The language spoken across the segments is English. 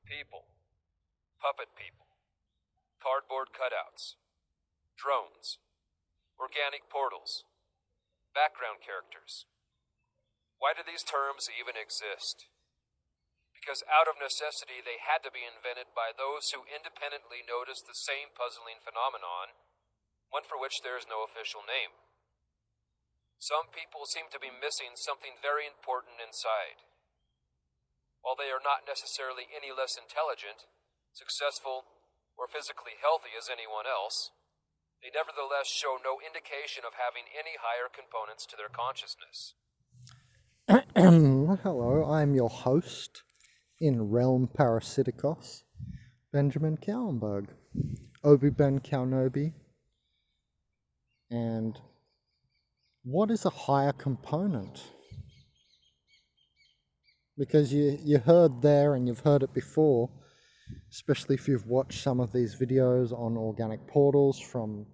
People, puppet people, cardboard cutouts, drones, organic portals, background characters. Why do these terms even exist? Because out of necessity they had to be invented by those who independently noticed the same puzzling phenomenon, one for which there is no official name. Some people seem to be missing something very important inside. While they are not necessarily any less intelligent, successful, or physically healthy as anyone else, they nevertheless show no indication of having any higher components to their consciousness. Hello, I'm your host in Realm Parasiticos, Benjamin Kauenberg, Obi-Ben Kaunobi. And what is a higher component? Because you heard there, and you've heard it before, especially if you've watched some of these videos on organic portals from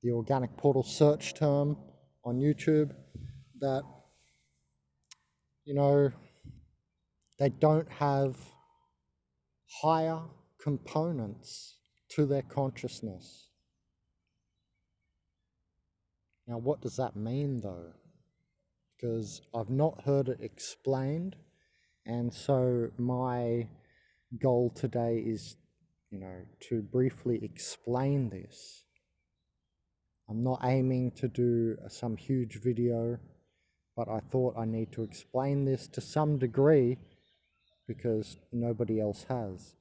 the organic portal search term on YouTube, that, they don't have higher components to their consciousness. Now, what does that mean, though? Because I've not heard it explained, and so my goal today is, to briefly explain this. I'm not aiming to do some huge video, but I thought I need to explain this to some degree because nobody else has.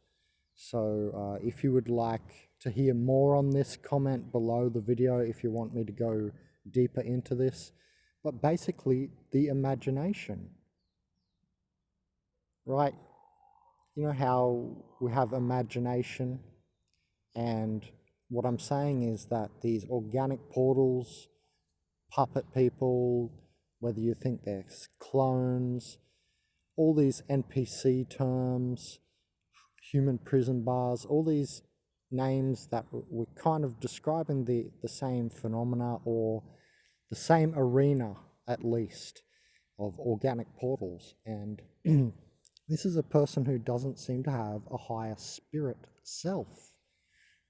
So if you would like to hear more on this, comment below the video if you want me to go deeper into this. But basically, the imagination, right? You know how we have imagination, and what I'm saying is that these organic portals, puppet people, whether you think they're clones, all these NPC terms, human prison bars, all these names that we're kind of describing the same phenomena, or the same arena at least, of organic portals. And this is a person who doesn't seem to have a higher spirit self.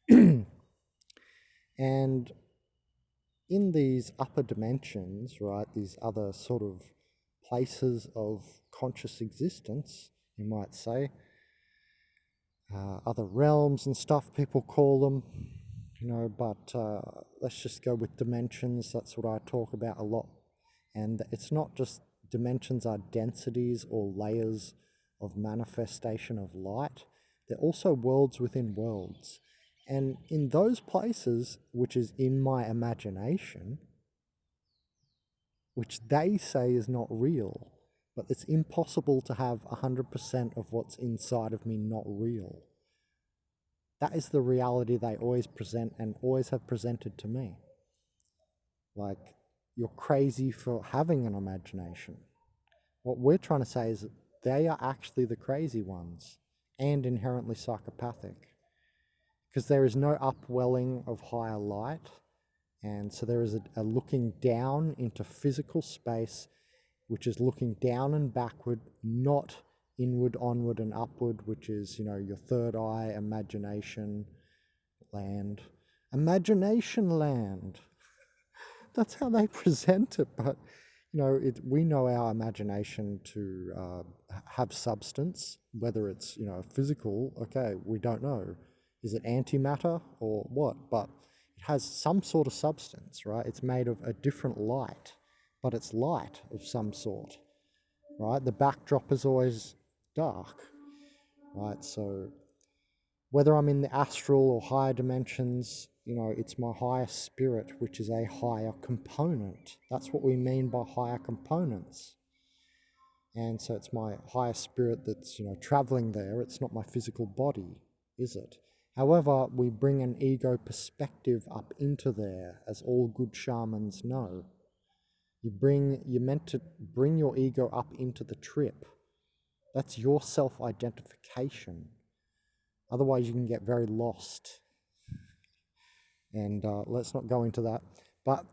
And in these upper dimensions, right, these other sort of places of conscious existence, you might say, other realms and stuff people call them, but let's just go with dimensions. That's what I talk about a lot. And it's not just dimensions are densities or layers of manifestation of light. They're also worlds within worlds. And in those places, which is in my imagination, which they say is not real, but it's impossible to have 100% of what's inside of me not real. That is the reality they always present and always have presented to me. Like, you're crazy for having an imagination. What we're trying to say is that they are actually the crazy ones and inherently psychopathic, because there is no upwelling of higher light, and so there is a looking down into physical space, which is looking down and backward, not inward, onward, and upward, which is, your third eye, imagination land. Imagination land. That's how they present it, but we know our imagination to have substance, whether it's physical. Okay, we don't know. Is it antimatter or what? But it has some sort of substance, right? It's made of a different light, but it's light of some sort, right? The backdrop is always dark, right? So whether I'm in the astral or higher dimensions, it's my higher spirit, which is a higher component. That's what we mean by higher components. And so it's my higher spirit that's, traveling there. It's not my physical body, is it? However, we bring an ego perspective up into there, as all good shamans know. You're meant to bring your ego up into the trip. That's your self-identification. Otherwise, you can get very lost. And let's not go into that. But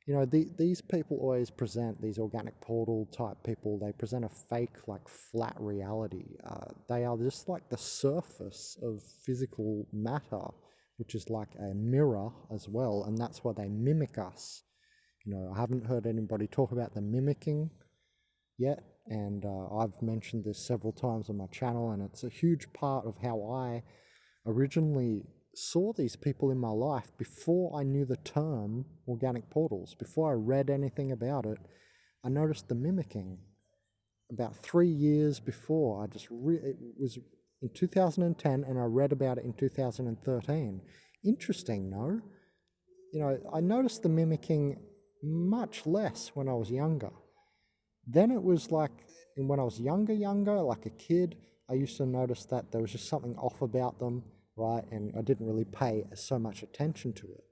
These people always present, these organic portal type people, they present a fake, like, flat reality. They are just like the surface of physical matter, which is like a mirror as well, and that's why they mimic us. I haven't heard anybody talk about the mimicking yet, and I've mentioned this several times on my channel, and it's a huge part of how I originally saw these people in my life before I knew the term organic portals. Before I read anything about it, I noticed the mimicking. About 3 years before, it was in 2010, and I read about it in 2013. Interesting, no? I noticed the mimicking much less when I was younger. Then it was like, when I was younger, like a kid, I used to notice that there was just something off about them, right? And I didn't really pay so much attention to it.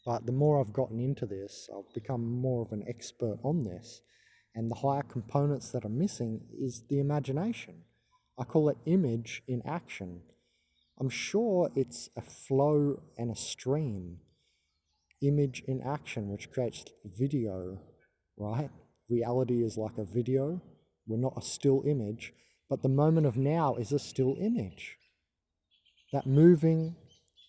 But the more I've gotten into this, I've become more of an expert on this. And the higher components that are missing is the imagination. I call it image in action. I'm sure it's a flow and a stream. Image in action, which creates video, right? Reality is like a video. We're not a still image, but the moment of now is a still image. That moving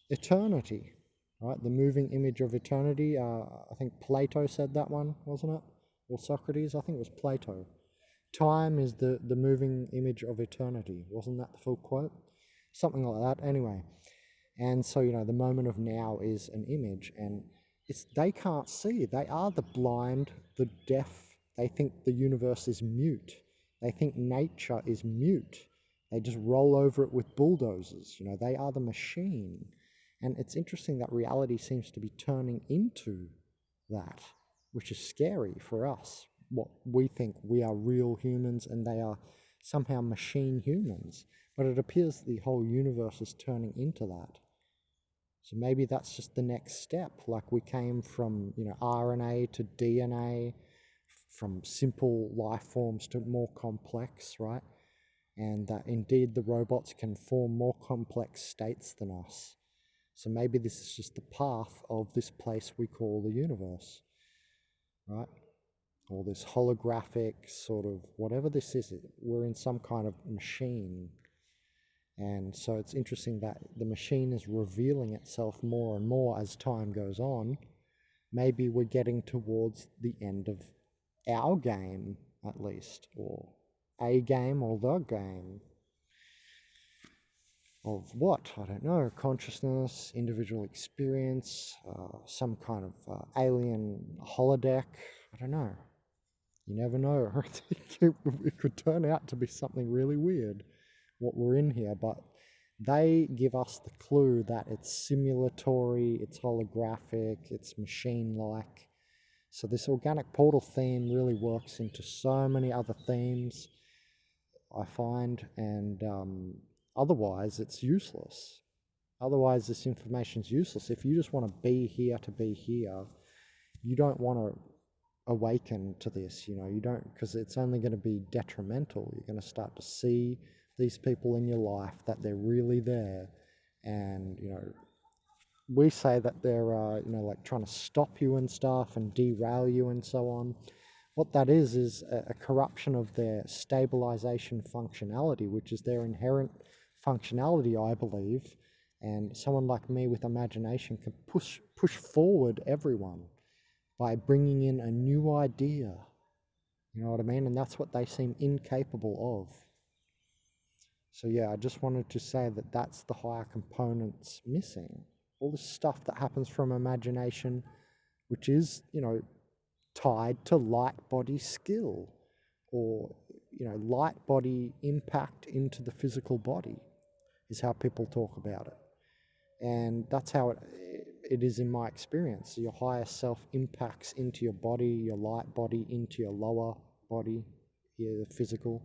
eternity, right? The moving image of eternity. I think Plato said that one, wasn't it? Or Socrates? I think it was Plato. Time is the moving image of eternity. Wasn't that the full quote? Something like that. Anyway. And so, the moment of now is an image, and they can't see. They are the blind, the deaf. They think the universe is mute. They think nature is mute. They just roll over it with bulldozers. They are the machine. And it's interesting that reality seems to be turning into that, which is scary for us. What we think we are real humans and they are somehow machine humans. But it appears the whole universe is turning into that. So maybe that's just the next step. Like we came from, RNA to DNA, from simple life forms to more complex, right? And that indeed the robots can form more complex states than us. So maybe this is just the path of this place we call the universe, right? Or this holographic sort of, whatever this is, we're in some kind of machine. And so it's interesting that the machine is revealing itself more and more as time goes on. Maybe we're getting towards the end of our game, at least, or a game or the game. Of what? I don't know. Consciousness, individual experience, some kind of alien holodeck. I don't know. You never know. It could turn out to be something really weird, what we're in here, but they give us the clue that it's simulatory, it's holographic, it's machine-like. So this organic portal theme really works into so many other themes, I find, and otherwise it's useless. Otherwise this information's useless. If you just want to be here to be here, you don't want to awaken to this, you don't, because it's only going to be detrimental. You're going to start to see these people in your life, that they're really there, and we say that they're like trying to stop you and stuff and derail you and so on. What that is a corruption of their stabilization functionality, which is their inherent functionality, I believe. And someone like me with imagination can push forward everyone by bringing in a new idea. You know what I mean? And that's what they seem incapable of. So yeah, I just wanted to say that that's the higher components missing. All this stuff that happens from imagination, which is, tied to light body skill, or, light body impact into the physical body, is how people talk about it. And that's how it is in my experience. Your higher self impacts into your body, your light body into your lower body, the physical,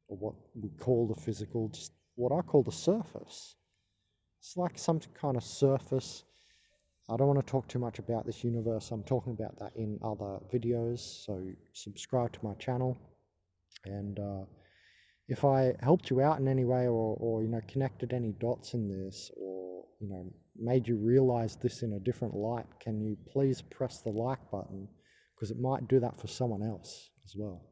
or what we call the physical, just what I call the surface. It's like some kind of surface. I don't want to talk too much about this universe. I'm talking about that in other videos, so subscribe to my channel. And if I helped you out in any way, or connected any dots in this, or made you realize this in a different light, can you please press the like button? Because it might do that for someone else as well.